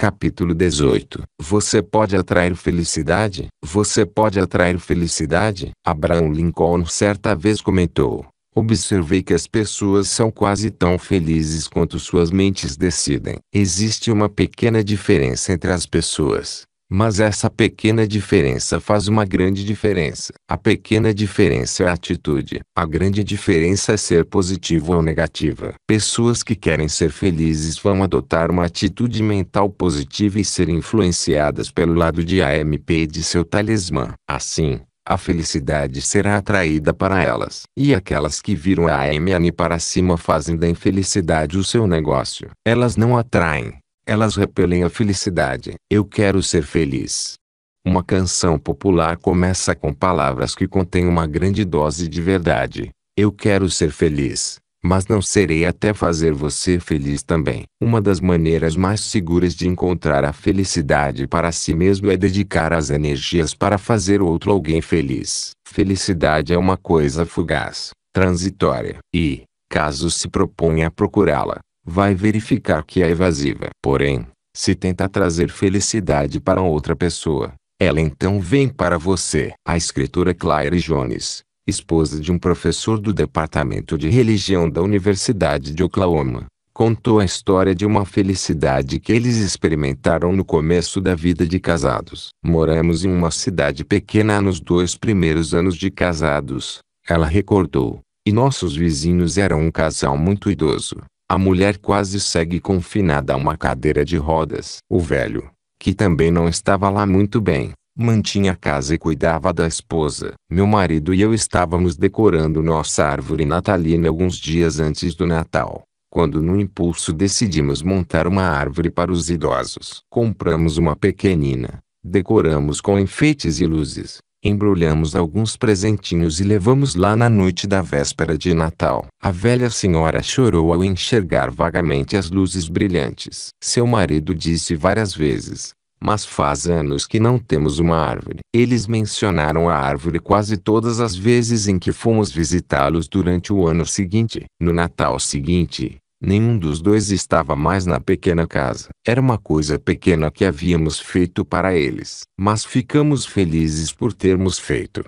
Capítulo 18. Você pode atrair felicidade? Você pode atrair felicidade? Abraham Lincoln certa vez comentou: observei que as pessoas são quase tão felizes quanto suas mentes decidem. Existe uma pequena diferença entre as pessoas, mas essa pequena diferença faz uma grande diferença. A pequena diferença é a atitude. A grande diferença é ser positiva ou negativa. Pessoas que querem ser felizes vão adotar uma atitude mental positiva e ser influenciadas pelo lado de AMP de seu talismã. Assim, a felicidade será atraída para elas. E aquelas que viram a AMN para cima fazem da infelicidade o seu negócio. Elas não atraem. Elas repelem a felicidade. Eu quero ser feliz. Uma canção popular começa com palavras que contêm uma grande dose de verdade. Eu quero ser feliz, mas não serei até fazer você feliz também. Uma das maneiras mais seguras de encontrar a felicidade para si mesmo é dedicar as energias para fazer outro alguém feliz. Felicidade é uma coisa fugaz, transitória, e, caso se proponha a procurá-la, vai verificar que é evasiva. Porém, se tenta trazer felicidade para outra pessoa, ela então vem para você. A escritora Claire Jones, esposa de um professor do Departamento de Religião da Universidade de Oklahoma, contou a história de uma felicidade que eles experimentaram no começo da vida de casados. Moramos em uma cidade pequena nos 2 primeiros anos de casados, ela recordou, e nossos vizinhos eram um casal muito idoso. A mulher quase segue confinada a uma cadeira de rodas. O velho, que também não estava lá muito bem, mantinha a casa e cuidava da esposa. Meu marido e eu estávamos decorando nossa árvore natalina alguns dias antes do Natal, quando no impulso decidimos montar uma árvore para os idosos. Compramos uma pequenina, decoramos com enfeites e luzes, embrulhamos alguns presentinhos e levamos lá na noite da véspera de Natal. A velha senhora chorou ao enxergar vagamente as luzes brilhantes. Seu marido disse várias vezes: mas faz anos que não temos uma árvore. Eles mencionaram a árvore quase todas as vezes em que fomos visitá-los durante o ano seguinte. No Natal seguinte, nenhum dos dois estava mais na pequena casa. Era uma coisa pequena que havíamos feito para eles, mas ficamos felizes por termos feito.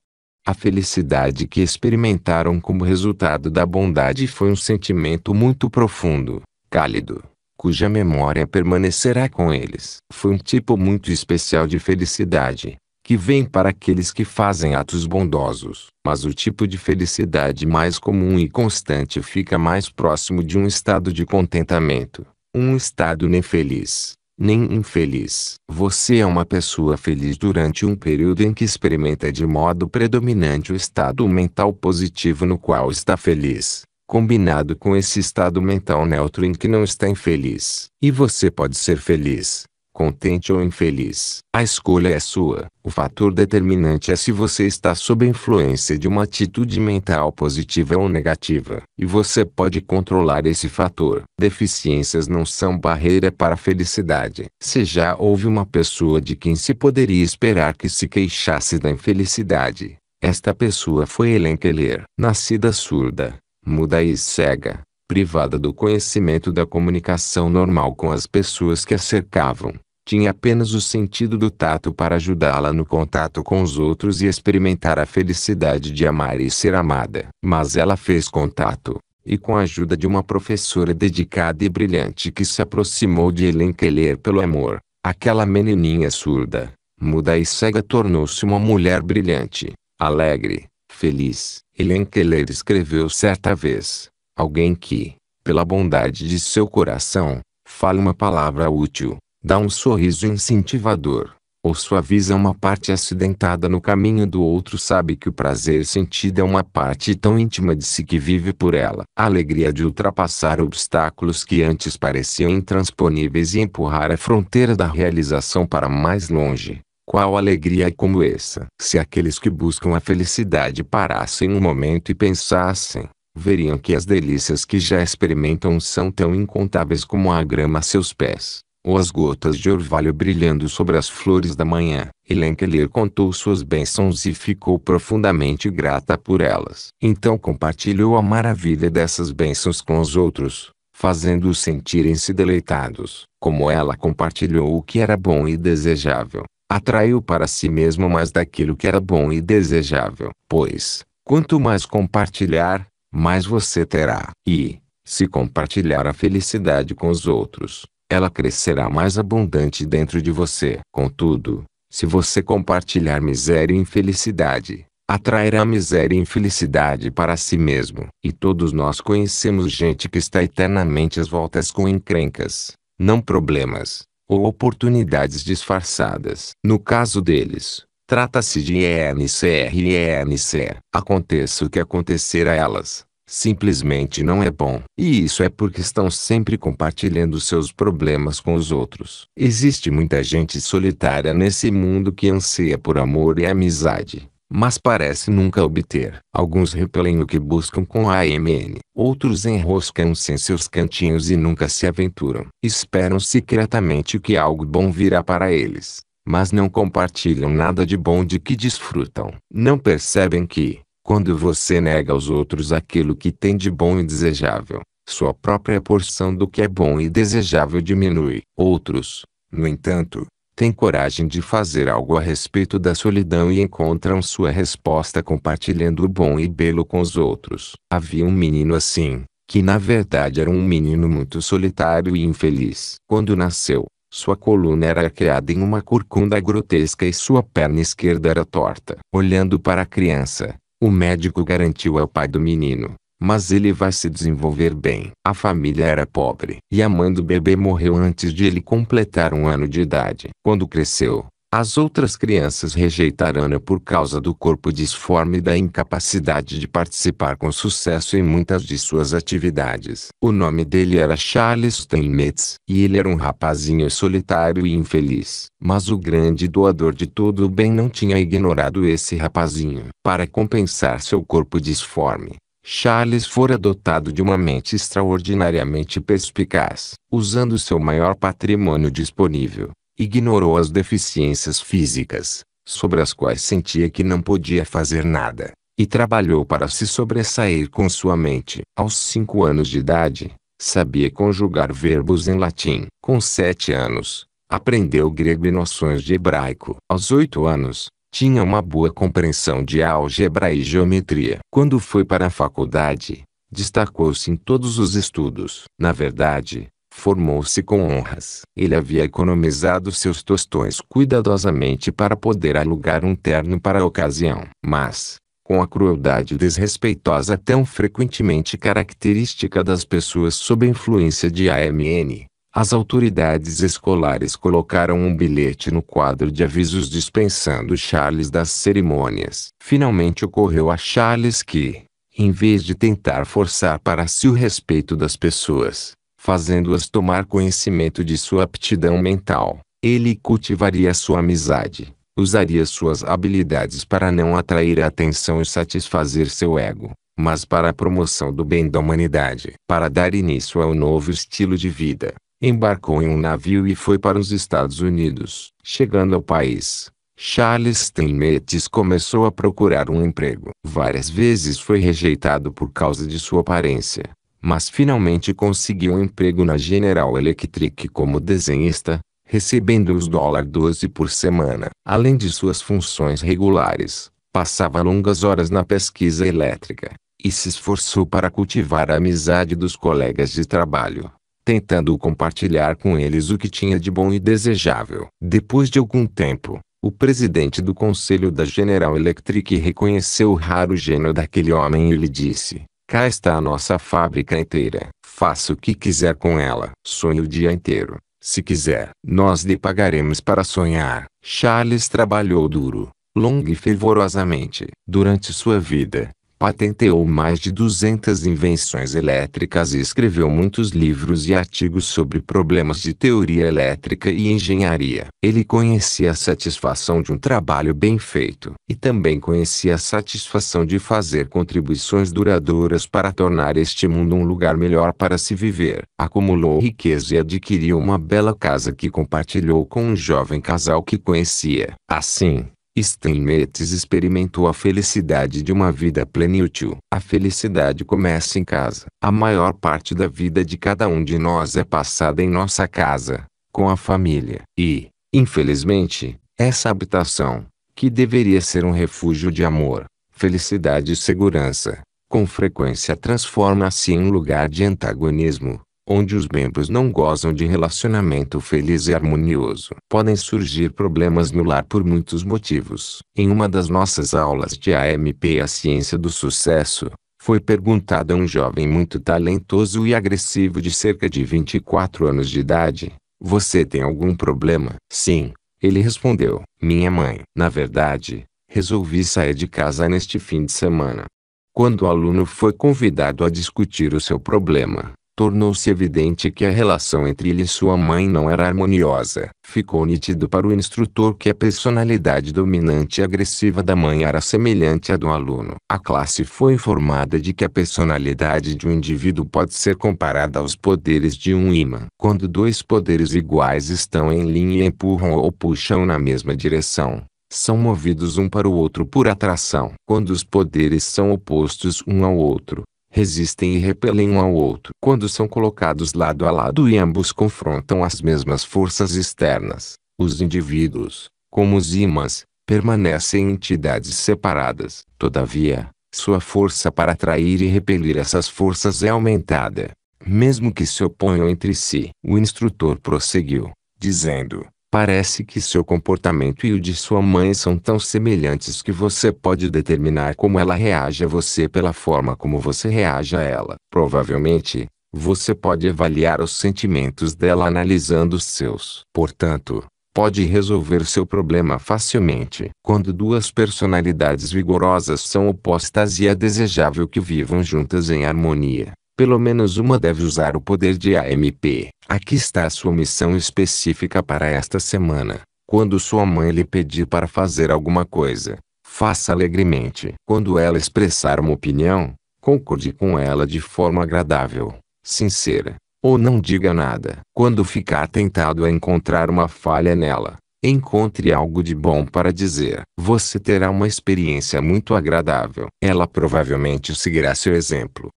A felicidade que experimentaram como resultado da bondade foi um sentimento muito profundo, cálido, cuja memória permanecerá com eles. Foi um tipo muito especial de felicidade, que vem para aqueles que fazem atos bondosos. Mas o tipo de felicidade mais comum e constante fica mais próximo de um estado de contentamento, um estado nem feliz, nem infeliz. Você é uma pessoa feliz durante um período em que experimenta de modo predominante o estado mental positivo no qual está feliz, combinado com esse estado mental neutro em que não está infeliz. E você pode ser feliz, contente ou infeliz. A escolha é sua. O fator determinante é se você está sob a influência de uma atitude mental positiva ou negativa. E você pode controlar esse fator. Deficiências não são barreira para a felicidade. Se já houve uma pessoa de quem se poderia esperar que se queixasse da infelicidade, esta pessoa foi Helen Keller. Nascida surda, muda e cega, privada do conhecimento da comunicação normal com as pessoas que a cercavam, tinha apenas o sentido do tato para ajudá-la no contato com os outros e experimentar a felicidade de amar e ser amada. Mas ela fez contato, e com a ajuda de uma professora dedicada e brilhante que se aproximou de Helen Keller pelo amor, aquela menininha surda, muda e cega tornou-se uma mulher brilhante, alegre, feliz. Helen Keller escreveu certa vez: alguém que, pela bondade de seu coração, fala uma palavra útil, dá um sorriso incentivador, ou suaviza uma parte acidentada no caminho do outro sabe que o prazer sentido é uma parte tão íntima de si que vive por ela. A alegria de ultrapassar obstáculos que antes pareciam intransponíveis e empurrar a fronteira da realização para mais longe. Qual alegria é como essa? Se aqueles que buscam a felicidade parassem um momento e pensassem, veriam que as delícias que já experimentam são tão incontáveis como a grama a seus pés, ou as gotas de orvalho brilhando sobre as flores da manhã. Helen Keller contou suas bênçãos e ficou profundamente grata por elas. Então compartilhou a maravilha dessas bênçãos com os outros, fazendo-os sentirem-se deleitados. Como ela compartilhou o que era bom e desejável, atraiu para si mesmo mais daquilo que era bom e desejável. Pois, quanto mais compartilhar, mais você terá. E, se compartilhar a felicidade com os outros, ela crescerá mais abundante dentro de você. Contudo, se você compartilhar miséria e infelicidade, atrairá miséria e infelicidade para si mesmo. E todos nós conhecemos gente que está eternamente às voltas com encrencas, não problemas, ou oportunidades disfarçadas. No caso deles, trata-se de ENCR e ENCE. Aconteça o que acontecer a elas, simplesmente não é bom. E isso é porque estão sempre compartilhando seus problemas com os outros. Existe muita gente solitária nesse mundo que anseia por amor e amizade, mas parece nunca obter. Alguns repelem o que buscam com AMN. Outros enroscam-se em seus cantinhos e nunca se aventuram. Esperam secretamente que algo bom virá para eles, mas não compartilham nada de bom de que desfrutam. Não percebem que, quando você nega aos outros aquilo que tem de bom e desejável, sua própria porção do que é bom e desejável diminui. Outros, no entanto, têm coragem de fazer algo a respeito da solidão e encontram sua resposta compartilhando o bom e belo com os outros. Havia um menino assim, que na verdade era um menino muito solitário e infeliz. Quando nasceu, sua coluna era arqueada em uma corcunda grotesca e sua perna esquerda era torta. Olhando para a criança, o médico garantiu ao pai do menino: mas ele vai se desenvolver bem. A família era pobre e a mãe do bebê morreu antes de ele completar 1 ano de idade. Quando cresceu, as outras crianças rejeitaram-no por causa do corpo disforme e da incapacidade de participar com sucesso em muitas de suas atividades. O nome dele era Charles Steinmetz, e ele era um rapazinho solitário e infeliz. Mas o grande doador de todo o bem não tinha ignorado esse rapazinho. Para compensar seu corpo disforme, Charles fora dotado de uma mente extraordinariamente perspicaz. Usando seu maior patrimônio disponível, ignorou as deficiências físicas, sobre as quais sentia que não podia fazer nada, e trabalhou para se sobressair com sua mente. Aos 5 anos de idade, sabia conjugar verbos em latim. Com 7 anos, aprendeu grego e noções de hebraico. Aos 8 anos, tinha uma boa compreensão de álgebra e geometria. Quando foi para a faculdade, destacou-se em todos os estudos. Na verdade, formou-se com honras. Ele havia economizado seus tostões cuidadosamente para poder alugar um terno para a ocasião. Mas, com a crueldade desrespeitosa tão frequentemente característica das pessoas sob influência de AMN, as autoridades escolares colocaram um bilhete no quadro de avisos dispensando Charles das cerimônias. Finalmente ocorreu a Charles que, em vez de tentar forçar para si o respeito das pessoas, fazendo-as tomar conhecimento de sua aptidão mental, ele cultivaria sua amizade, usaria suas habilidades para não atrair a atenção e satisfazer seu ego, mas para a promoção do bem da humanidade. Para dar início ao novo estilo de vida, embarcou em um navio e foi para os Estados Unidos. Chegando ao país, Charles Steinmetz começou a procurar um emprego. Várias vezes foi rejeitado por causa de sua aparência, mas finalmente conseguiu um emprego na General Electric como desenhista, recebendo os $12 por semana. Além de suas funções regulares, passava longas horas na pesquisa elétrica, e se esforçou para cultivar a amizade dos colegas de trabalho, tentando compartilhar com eles o que tinha de bom e desejável. Depois de algum tempo, o presidente do conselho da General Electric reconheceu o raro gênio daquele homem e lhe disse: cá está a nossa fábrica inteira. Faça o que quiser com ela. Sonhe o dia inteiro. Se quiser, nós lhe pagaremos para sonhar. Charles trabalhou duro, longo e fervorosamente. Durante sua vida, patenteou mais de 200 invenções elétricas e escreveu muitos livros e artigos sobre problemas de teoria elétrica e engenharia. Ele conhecia a satisfação de um trabalho bem feito, e também conhecia a satisfação de fazer contribuições duradouras para tornar este mundo um lugar melhor para se viver. Acumulou riqueza e adquiriu uma bela casa que compartilhou com um jovem casal que conhecia. Assim, Steinmetz experimentou a felicidade de uma vida plena e útil. A felicidade começa em casa. A maior parte da vida de cada um de nós é passada em nossa casa, com a família. E, infelizmente, essa habitação, que deveria ser um refúgio de amor, felicidade e segurança, com frequência transforma-se em um lugar de antagonismo, onde os membros não gozam de relacionamento feliz e harmonioso. Podem surgir problemas no lar por muitos motivos. Em uma das nossas aulas de AMP, a ciência do sucesso, foi perguntado a um jovem muito talentoso e agressivo de cerca de 24 anos de idade: "Você tem algum problema?" "Sim", ele respondeu. "Minha mãe." "Na verdade, resolvi sair de casa neste fim de semana." Quando o aluno foi convidado a discutir o seu problema, tornou-se evidente que a relação entre ele e sua mãe não era harmoniosa. Ficou nítido para o instrutor que a personalidade dominante e agressiva da mãe era semelhante à do aluno. A classe foi informada de que a personalidade de um indivíduo pode ser comparada aos poderes de um ímã. Quando dois poderes iguais estão em linha e empurram ou puxam na mesma direção, são movidos um para o outro por atração. Quando os poderes são opostos um ao outro, resistem e repelem um ao outro. Quando são colocados lado a lado e ambos confrontam as mesmas forças externas, os indivíduos, como os ímãs, permanecem em entidades separadas. Todavia, sua força para atrair e repelir essas forças é aumentada, mesmo que se oponham entre si. O instrutor prosseguiu, dizendo: "Parece que seu comportamento e o de sua mãe são tão semelhantes que você pode determinar como ela reage a você pela forma como você reage a ela. Provavelmente, você pode avaliar os sentimentos dela analisando os seus. Portanto, pode resolver seu problema facilmente." Quando duas personalidades vigorosas são opostas e é desejável que vivam juntas em harmonia, pelo menos uma deve usar o poder de AMP. Aqui está a sua missão específica para esta semana. Quando sua mãe lhe pedir para fazer alguma coisa, faça alegremente. Quando ela expressar uma opinião, concorde com ela de forma agradável, sincera, ou não diga nada. Quando ficar tentado a encontrar uma falha nela, encontre algo de bom para dizer. Você terá uma experiência muito agradável. Ela provavelmente seguirá seu exemplo.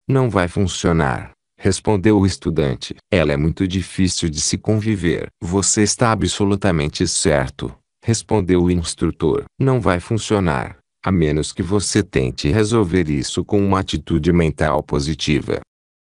"Não vai funcionar", respondeu o estudante. "Ela é muito difícil de se conviver." "Você está absolutamente certo", respondeu o instrutor. "Não vai funcionar, a menos que você tente resolver isso com uma atitude mental positiva."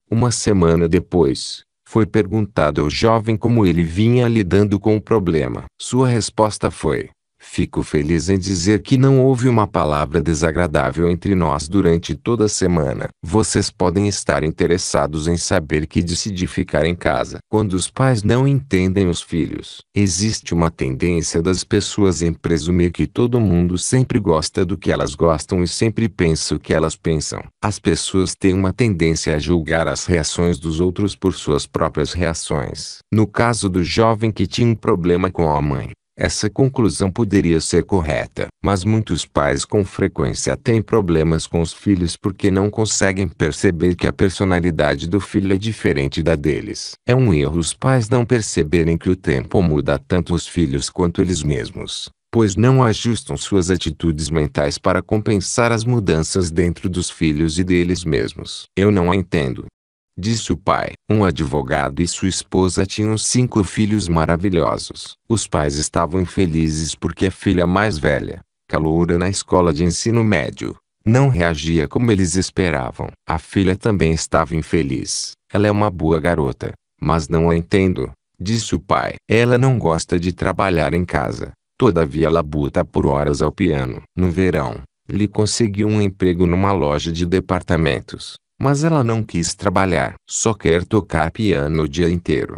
Uma semana depois, foi perguntado ao jovem como ele vinha lidando com o problema. Sua resposta foi: "Fico feliz em dizer que não houve uma palavra desagradável entre nós durante toda a semana." Vocês podem estar interessados em saber que decidi ficar em casa. Quando os pais não entendem os filhos, existe uma tendência das pessoas em presumir que todo mundo sempre gosta do que elas gostam e sempre pensa o que elas pensam. As pessoas têm uma tendência a julgar as reações dos outros por suas próprias reações. No caso do jovem que tinha um problema com a mãe, essa conclusão poderia ser correta. Mas muitos pais com frequência têm problemas com os filhos porque não conseguem perceber que a personalidade do filho é diferente da deles. É um erro os pais não perceberem que o tempo muda tanto os filhos quanto eles mesmos, pois não ajustam suas atitudes mentais para compensar as mudanças dentro dos filhos e deles mesmos. "Eu não a entendo", disse o pai. Um advogado e sua esposa tinham 5 filhos maravilhosos. Os pais estavam infelizes porque a filha mais velha, caloura na escola de ensino médio, não reagia como eles esperavam. A filha também estava infeliz. "Ela é uma boa garota, mas não a entendo", disse o pai. "Ela não gosta de trabalhar em casa, todavia labuta por horas ao piano." No verão, lhe conseguiu um emprego numa loja de departamentos, mas ela não quis trabalhar. Só quer tocar piano o dia inteiro.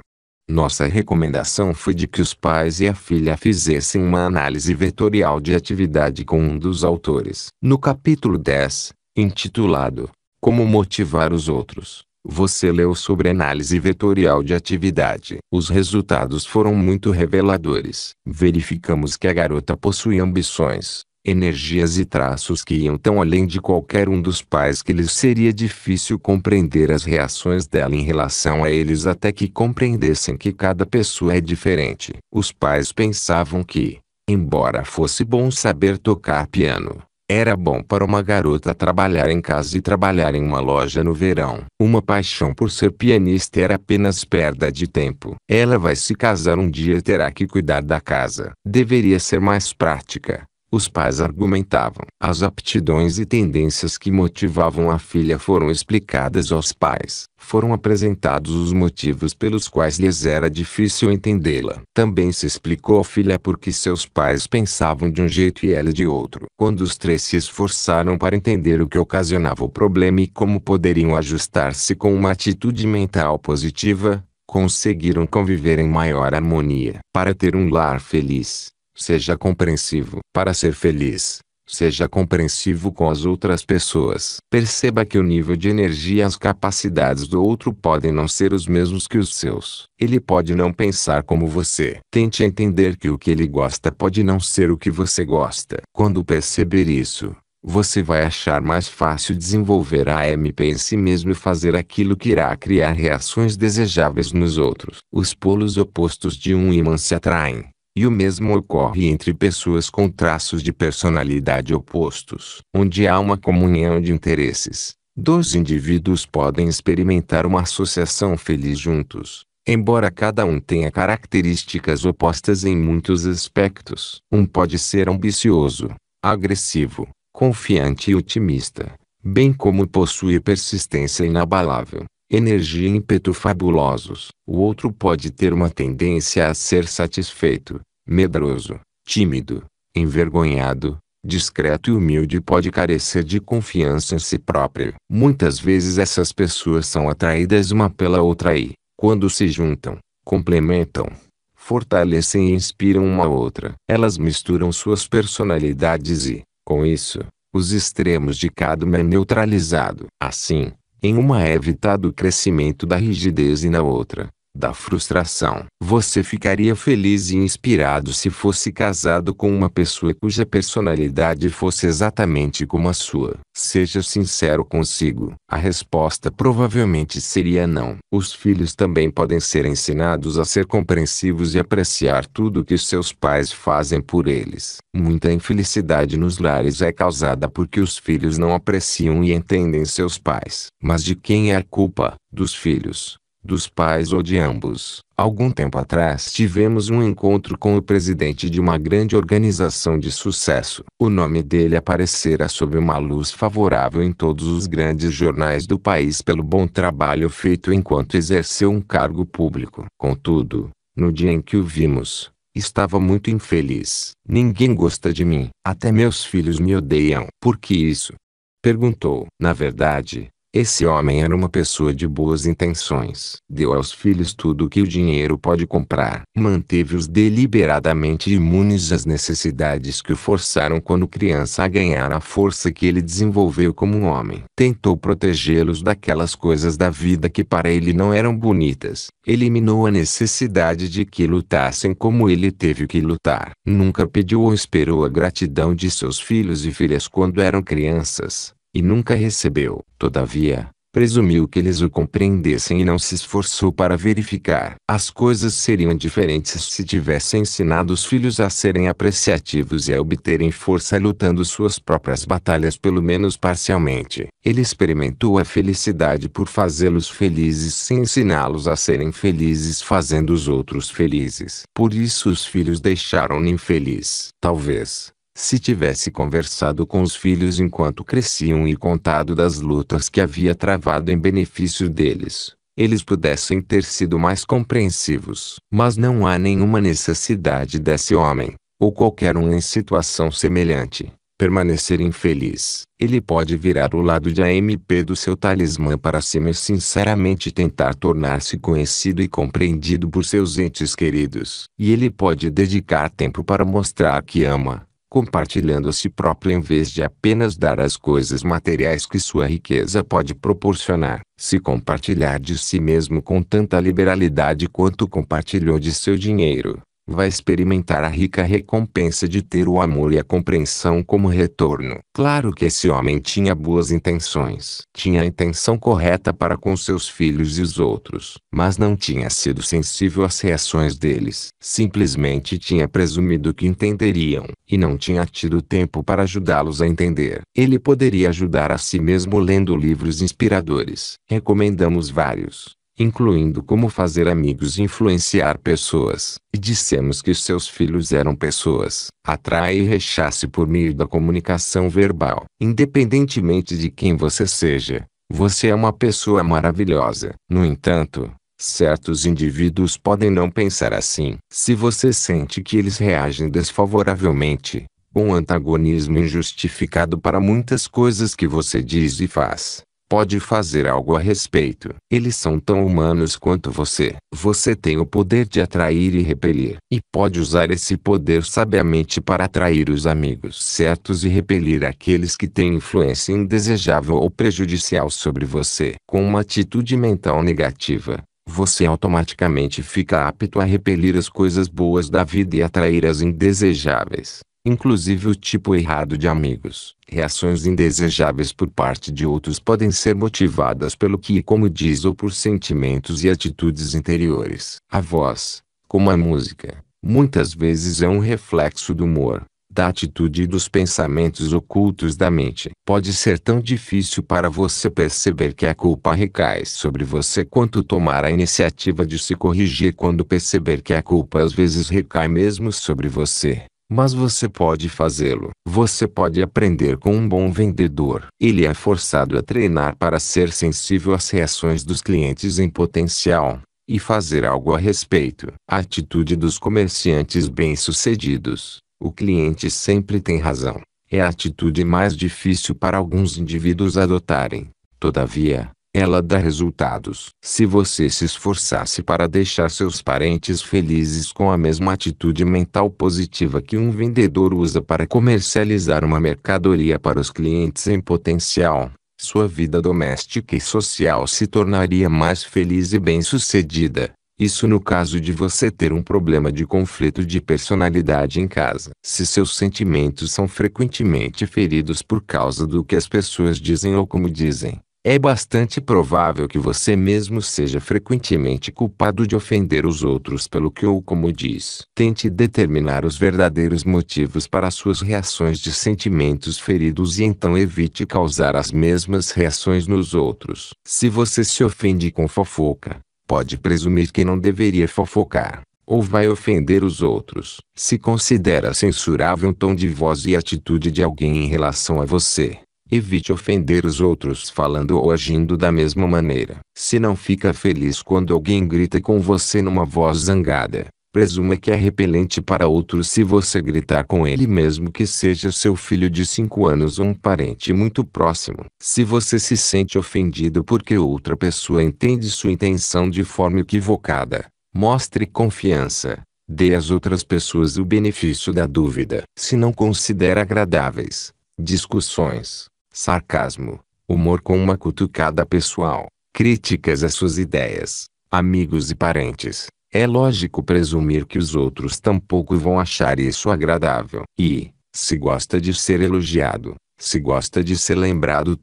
Nossa recomendação foi de que os pais e a filha fizessem uma análise vetorial de atividade com um dos autores. No capítulo 10, intitulado "Como motivar os outros", você leu sobre análise vetorial de atividade. Os resultados foram muito reveladores. Verificamos que a garota possuía ambições, energias e traços que iam tão além de qualquer um dos pais que lhes seria difícil compreender as reações dela em relação a eles até que compreendessem que cada pessoa é diferente. Os pais pensavam que, Embora fosse bom saber tocar piano, era bom para uma garota trabalhar em casa e trabalhar em uma loja no verão. Uma paixão por ser pianista era apenas perda de tempo. Ela vai se casar um dia e terá que cuidar da casa. Deveria ser mais prática. Os pais argumentavam. As aptidões e tendências que motivavam a filha foram explicadas aos pais. Foram apresentados os motivos pelos quais lhes era difícil entendê-la. Também se explicou à filha por que seus pais pensavam de um jeito e ela de outro. Quando os três se esforçaram para entender o que ocasionava o problema e como poderiam ajustar-se com uma atitude mental positiva, conseguiram conviver em maior harmonia. Para ter um lar feliz, seja compreensivo. Para ser feliz, seja compreensivo com as outras pessoas. Perceba que o nível de energia e as capacidades do outro podem não ser os mesmos que os seus. Ele pode não pensar como você. Tente entender que o que ele gosta pode não ser o que você gosta. Quando perceber isso, você vai achar mais fácil desenvolver a MP em si mesmo e fazer aquilo que irá criar reações desejáveis nos outros. Os polos opostos de um ímã se atraem. E o mesmo ocorre entre pessoas com traços de personalidade opostos. Onde há uma comunhão de interesses, dois indivíduos podem experimentar uma associação feliz juntos. Embora cada um tenha características opostas em muitos aspectos. Um pode ser ambicioso, agressivo, confiante e otimista, bem como possuir persistência inabalável, energia e ímpeto fabulosos. O outro pode ter uma tendência a ser satisfeito, medroso, tímido, envergonhado, discreto e humilde e pode carecer de confiança em si próprio. Muitas vezes essas pessoas são atraídas uma pela outra e, quando se juntam, complementam, fortalecem e inspiram uma a outra. Elas misturam suas personalidades e, com isso, os extremos de cada uma é neutralizado. Assim, em uma é evitado o crescimento da rigidez e na outra, da frustração. Você ficaria feliz e inspirado se fosse casado com uma pessoa cuja personalidade fosse exatamente como a sua. Seja sincero consigo. A resposta provavelmente seria não. Os filhos também podem ser ensinados a ser compreensivos e apreciar tudo que seus pais fazem por eles. Muita infelicidade nos lares é causada porque os filhos não apreciam e entendem seus pais. Mas de quem é a culpa? Dos filhos, dos pais ou de ambos? Algum tempo atrás tivemos um encontro com o presidente de uma grande organização de sucesso. O nome dele aparecera sob uma luz favorável em todos os grandes jornais do país pelo bom trabalho feito enquanto exerceu um cargo público. Contudo, no dia em que o vimos, estava muito infeliz. Ninguém gosta de mim. Até meus filhos me odeiam. Por que isso? Perguntou. Na verdade, esse homem era uma pessoa de boas intenções. Deu aos filhos tudo o que o dinheiro pode comprar. Manteve-os deliberadamente imunes às necessidades que o forçaram quando criança a ganhar a força que ele desenvolveu como um homem. Tentou protegê-los daquelas coisas da vida que para ele não eram bonitas. Eliminou a necessidade de que lutassem como ele teve que lutar. Nunca pediu ou esperou a gratidão de seus filhos e filhas quando eram crianças. E nunca recebeu. Todavia, presumiu que eles o compreendessem e não se esforçou para verificar. As coisas seriam diferentes se tivesse ensinado os filhos a serem apreciativos e a obterem força lutando suas próprias batalhas pelo menos parcialmente. Ele experimentou a felicidade por fazê-los felizes sem ensiná-los a serem felizes fazendo os outros felizes. Por isso os filhos deixaram-no infeliz. Talvez, se tivesse conversado com os filhos enquanto cresciam e contado das lutas que havia travado em benefício deles, eles pudessem ter sido mais compreensivos. Mas não há nenhuma necessidade desse homem, ou qualquer um em situação semelhante, permanecer infeliz. Ele pode virar o lado de AMP do seu talismã para cima e sinceramente tentar tornar-se conhecido e compreendido por seus entes queridos. E ele pode dedicar tempo para mostrar que ama, compartilhando a si próprio em vez de apenas dar as coisas materiais que sua riqueza pode proporcionar. Se compartilhar de si mesmo com tanta liberalidade quanto compartilhou de seu dinheiro, vai experimentar a rica recompensa de ter o amor e a compreensão como retorno. Claro que esse homem tinha boas intenções. Tinha a intenção correta para com seus filhos e os outros, mas não tinha sido sensível às reações deles. Simplesmente tinha presumido que entenderiam, e não tinha tido tempo para ajudá-los a entender. Ele poderia ajudar a si mesmo lendo livros inspiradores. Recomendamos vários, incluindo Como Fazer Amigos e Influenciar Pessoas, e dissemos que seus filhos eram pessoas. Atrai e rechace por meio da comunicação verbal. Independentemente de quem você seja, você é uma pessoa maravilhosa. No entanto, certos indivíduos podem não pensar assim. Se você sente que eles reagem desfavoravelmente, com antagonismo injustificado para muitas coisas que você diz e faz, pode fazer algo a respeito. Eles são tão humanos quanto você. Você tem o poder de atrair e repelir. E pode usar esse poder sabiamente para atrair os amigos certos e repelir aqueles que têm influência indesejável ou prejudicial sobre você. Com uma atitude mental negativa, você automaticamente fica apto a repelir as coisas boas da vida e atrair as indesejáveis. Inclusive o tipo errado de amigos. Reações indesejáveis por parte de outros podem ser motivadas pelo que e como diz ou por sentimentos e atitudes interiores. A voz, como a música, muitas vezes é um reflexo do humor, da atitude e dos pensamentos ocultos da mente. Pode ser tão difícil para você perceber que a culpa recai sobre você quanto tomar a iniciativa de se corrigir quando perceber que a culpa às vezes recai mesmo sobre você. Mas você pode fazê-lo. Você pode aprender com um bom vendedor. Ele é forçado a treinar para ser sensível às reações dos clientes em potencial, e fazer algo a respeito. A atitude dos comerciantes bem-sucedidos. O cliente sempre tem razão. É a atitude mais difícil para alguns indivíduos adotarem. Todavia, ela dá resultados. Se você se esforçasse para deixar seus parentes felizes com a mesma atitude mental positiva que um vendedor usa para comercializar uma mercadoria para os clientes em potencial, sua vida doméstica e social se tornaria mais feliz e bem-sucedida. Isso no caso de você ter um problema de conflito de personalidade em casa. Se seus sentimentos são frequentemente feridos por causa do que as pessoas dizem ou como dizem, é bastante provável que você mesmo seja frequentemente culpado de ofender os outros pelo que ou como diz. Tente determinar os verdadeiros motivos para suas reações de sentimentos feridos e então evite causar as mesmas reações nos outros. Se você se ofende com fofoca, pode presumir que não deveria fofocar, ou vai ofender os outros. Se considera censurável um tom de voz e atitude de alguém em relação a você, evite ofender os outros falando ou agindo da mesma maneira. Se não fica feliz quando alguém grita com você numa voz zangada, presuma que é repelente para outros se você gritar com ele mesmo que seja seu filho de 5 anos ou um parente muito próximo. Se você se sente ofendido porque outra pessoa entende sua intenção de forma equivocada, mostre confiança. Dê às outras pessoas o benefício da dúvida. Se não considera agradáveis discussões, sarcasmo, humor com uma cutucada pessoal, críticas às suas ideias, amigos e parentes, é lógico presumir que os outros tampouco vão achar isso agradável. E, se gosta de ser elogiado, se gosta de ser lembrado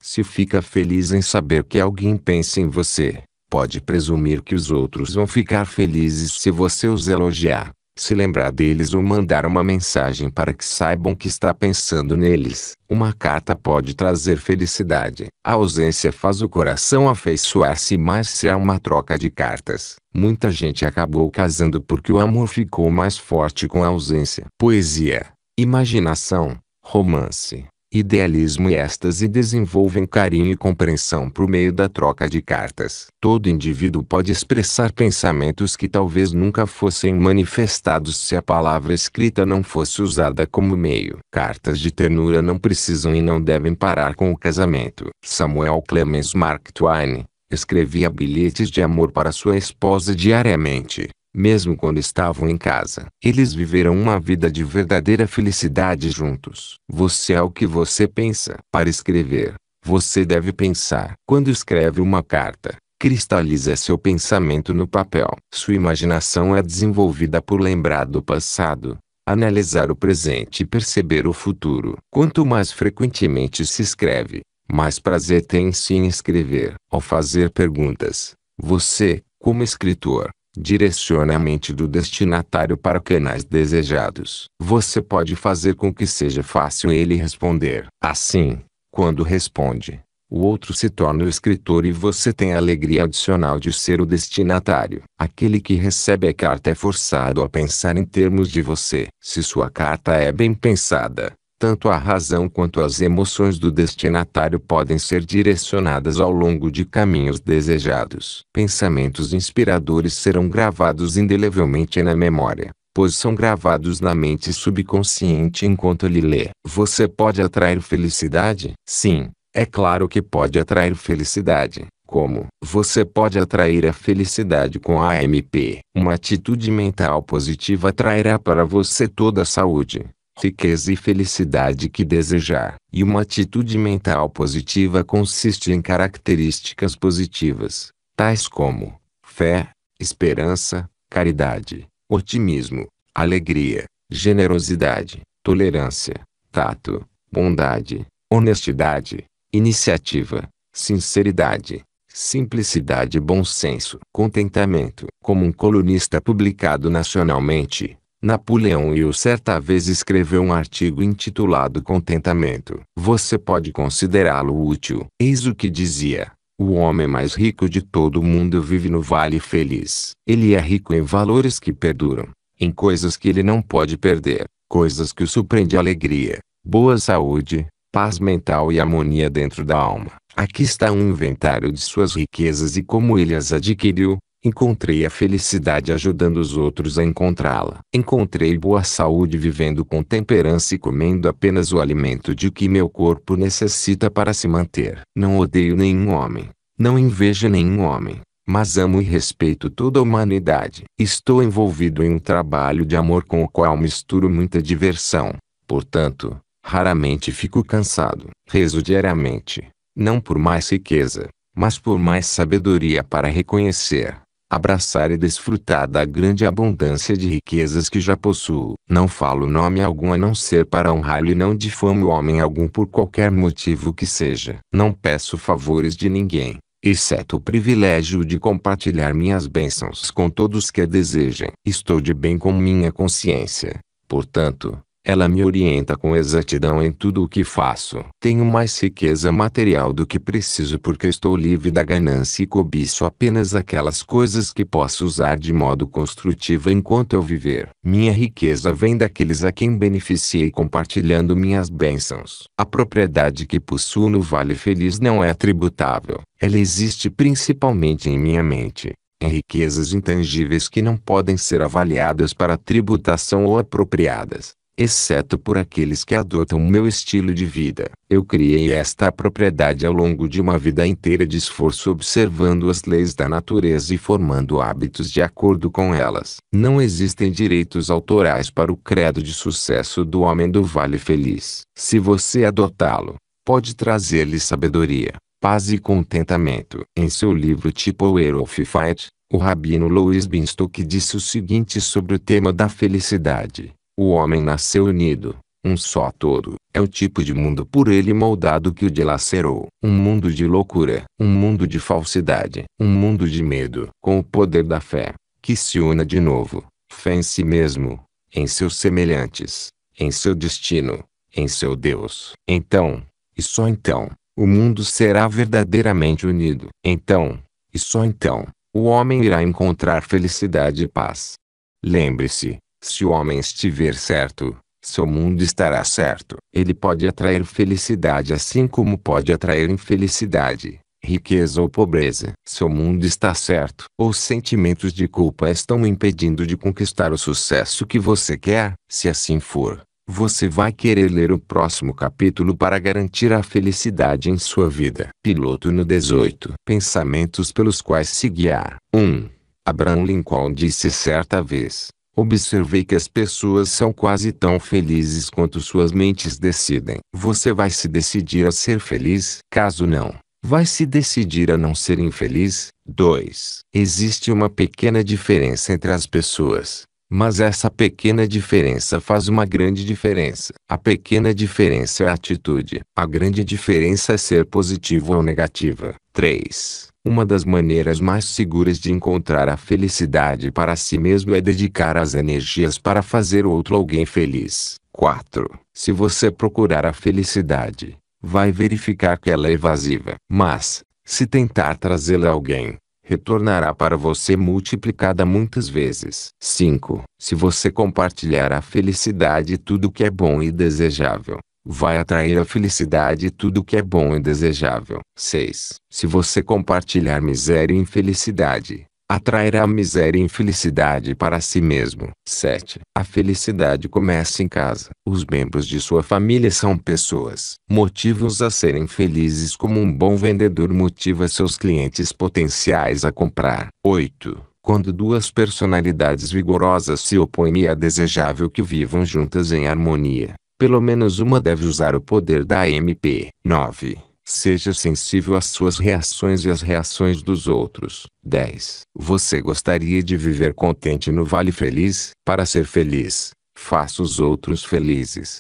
se fica feliz em saber que alguém pensa em você, pode presumir que os outros vão ficar felizes se você os elogiar, se lembrar deles ou mandar uma mensagem para que saibam que está pensando neles. Uma carta pode trazer felicidade. A ausência faz o coração afeiçoar-se mais se há uma troca de cartas. Muita gente acabou casando porque o amor ficou mais forte com a ausência. Poesia, imaginação, romance, idealismo e êxtase desenvolvem carinho e compreensão por meio da troca de cartas. Todo indivíduo pode expressar pensamentos que talvez nunca fossem manifestados se a palavra escrita não fosse usada como meio. Cartas de ternura não precisam e não devem parar com o casamento. Samuel Clemens Mark Twain escrevia bilhetes de amor para sua esposa diariamente, mesmo quando estavam em casa. Eles viveram uma vida de verdadeira felicidade juntos. Você é o que você pensa. Para escrever, você deve pensar. Quando escreve uma carta, Cristaliza seu pensamento no papel. Sua imaginação é desenvolvida por lembrar do passado, analisar o presente e perceber o futuro. Quanto mais frequentemente se escreve, mais prazer tem-se em escrever. Ao fazer perguntas, você, como escritor, direciona a mente do destinatário para canais desejados. Você pode fazer com que seja fácil ele responder. Assim, quando responde, o outro se torna o escritor e você tem a alegria adicional de ser o destinatário. Aquele que recebe a carta é forçado a pensar em termos de você. Se sua carta é bem pensada, tanto a razão quanto as emoções do destinatário podem ser direcionadas ao longo de caminhos desejados. Pensamentos inspiradores serão gravados indelevelmente na memória, pois são gravados na mente subconsciente enquanto ele lê. Você pode atrair felicidade? Sim. É claro que pode atrair felicidade. Como? Você pode atrair a felicidade com a AMP. Uma atitude mental positiva atrairá para você toda a saúde, riqueza e felicidade que desejar. E uma atitude mental positiva consiste em características positivas, tais como fé, esperança, caridade, otimismo, alegria, generosidade, tolerância, tato, bondade, honestidade, iniciativa, sinceridade, simplicidade e bom senso. Contentamento. Como um colunista publicado nacionalmente, Napoleão Hill certa vez escreveu um artigo intitulado Contentamento. Você pode considerá-lo útil. Eis o que dizia: o homem mais rico de todo o mundo vive no Vale Feliz. Ele é rico em valores que perduram, em coisas que ele não pode perder, coisas que o surpreende: alegria, boa saúde, paz mental e harmonia dentro da alma. Aqui está um inventário de suas riquezas e como ele as adquiriu. Encontrei a felicidade ajudando os outros a encontrá-la. Encontrei boa saúde vivendo com temperança e comendo apenas o alimento de que meu corpo necessita para se manter. Não odeio nenhum homem, não invejo nenhum homem, mas amo e respeito toda a humanidade. Estou envolvido em um trabalho de amor com o qual misturo muita diversão. Portanto, raramente fico cansado. Rezo diariamente, não por mais riqueza, mas por mais sabedoria para reconhecer, abraçar e desfrutar da grande abundância de riquezas que já possuo. Não falo nome algum a não ser para honrá-lo e não difamo homem algum por qualquer motivo que seja. Não peço favores de ninguém, exceto o privilégio de compartilhar minhas bênçãos com todos que a desejem. Estou de bem com minha consciência, portanto, ela me orienta com exatidão em tudo o que faço. Tenho mais riqueza material do que preciso porque estou livre da ganância e cobiço apenas aquelas coisas que posso usar de modo construtivo enquanto eu viver. Minha riqueza vem daqueles a quem beneficiei compartilhando minhas bênçãos. A propriedade que possuo no Vale Feliz não é tributável. Ela existe principalmente em minha mente, em riquezas intangíveis que não podem ser avaliadas para tributação ou apropriadas, exceto por aqueles que adotam o meu estilo de vida. Eu criei esta propriedade ao longo de uma vida inteira de esforço observando as leis da natureza e formando hábitos de acordo com elas. Não existem direitos autorais para o credo de sucesso do homem do Vale Feliz. Se você adotá-lo, pode trazer-lhe sabedoria, paz e contentamento. Em seu livro Tipo of Fight, o rabino Louis Binstock disse o seguinte sobre o tema da felicidade: o homem nasceu unido, um só todo. É o tipo de mundo por ele moldado que o dilacerou. Um mundo de loucura, um mundo de falsidade, um mundo de medo. Com o poder da fé, que se una de novo, fé em si mesmo, em seus semelhantes, em seu destino, em seu Deus. Então, e só então, o mundo será verdadeiramente unido. Então, e só então, o homem irá encontrar felicidade e paz. Lembre-se, se o homem estiver certo, seu mundo estará certo. Ele pode atrair felicidade assim como pode atrair infelicidade, riqueza ou pobreza. Seu mundo está certo. Os sentimentos de culpa estão impedindo de conquistar o sucesso que você quer? Se assim for, você vai querer ler o próximo capítulo para garantir a felicidade em sua vida. Piloto no 18. Pensamentos pelos quais se guiar. 1. Abraham Lincoln disse certa vez: observei que as pessoas são quase tão felizes quanto suas mentes decidem. Você vai se decidir a ser feliz? Caso não, vai se decidir a não ser infeliz? 2. Existe uma pequena diferença entre as pessoas, mas essa pequena diferença faz uma grande diferença. A pequena diferença é a atitude. A grande diferença é ser positivo ou negativa. 3. Uma das maneiras mais seguras de encontrar a felicidade para si mesmo é dedicar as energias para fazer outro alguém feliz. 4. Se você procurar a felicidade, vai verificar que ela é evasiva. Mas, se tentar trazê-la a alguém, retornará para você multiplicada muitas vezes. 5. Se você compartilhar a felicidade e tudo que é bom e desejável, vai atrair a felicidade e tudo que é bom e desejável. 6. Se você compartilhar miséria e infelicidade, atrairá a miséria e infelicidade para si mesmo. 7. A felicidade começa em casa. Os membros de sua família são pessoas. Motive-os a serem felizes como um bom vendedor motiva seus clientes potenciais a comprar. 8. Quando duas personalidades vigorosas se opõem, é desejável que vivam juntas em harmonia. Pelo menos uma deve usar o poder da MP. 9. Seja sensível às suas reações e às reações dos outros. 10. Você gostaria de viver contente no Vale Feliz? Para ser feliz, faça os outros felizes.